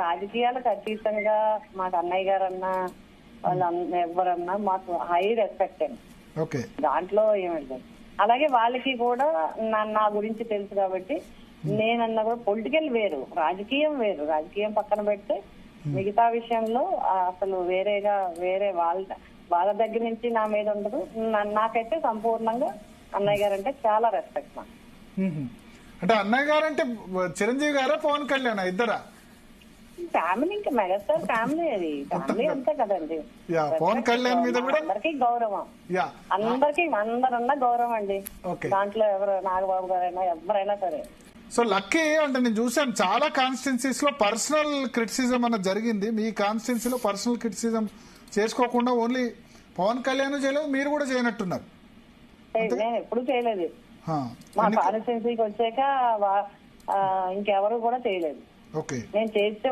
రాజకీయాలకు అతీతంగా మాకు అన్నయ్య గారన్నా వాళ్ళు ఎవరన్నా మాకు హై రెస్పెక్ట్ అండి. ఓకే, దాంట్లో ఏమంటారు. అలాగే వాళ్ళకి కూడా నా గురించి తెలుసు కాబట్టి నేనన్నా కూడా పొలిటికల్ వేరు, రాజకీయం వేరు. రాజకీయం పక్కన పెడితే మిగతా విషయంలో అసలు వేరే వాళ్ళ దగ్గర నుంచి నా మీద ఉండదు. నాకైతే సంపూర్ణంగా అన్నయ్య గారు అంటే చాలా రెస్పెక్ట్ నాకు. అంటే అన్నయ్య గారు అంటే చిరంజీవి గారా పవన్ కళ్యాణ్ ఇద్దరా? ఫ్యామిలీ, ఇంకా మెగాస్టార్ ఫ్యామిలీ, అది ఫ్యామిలీ అంతే కదండి. పవన్ కళ్యాణ్ మీద కూడా అందరికీ గౌరవం, అందరన్నా గౌరవం అండి. దాంట్లో ఎవరు నాగబాబు గారైనా ఎవరైనా సరే. సో లక్కీ అంటే నేను చూసాను చాలా కాన్స్టిట్యున్సీస్ లో పర్సనల్ క్రిటిసిజం అన్న జరిగింది. మీ కాన్స్టిట్యున్సీలో పర్సనల్ క్రిటిసిజం చేసుకోకుండా ఓన్లీ పవన్ కళ్యాణ్ చేయలేదు, మీరు కూడా చేయనట్టున్నారు. నేను ఎప్పుడు చేయలేదు. మా కాన్స్టిట్యున్సీకి వచ్చాక ఇంకెవరు కూడా చేయలేదు. ఓకే, నేను చేస్తే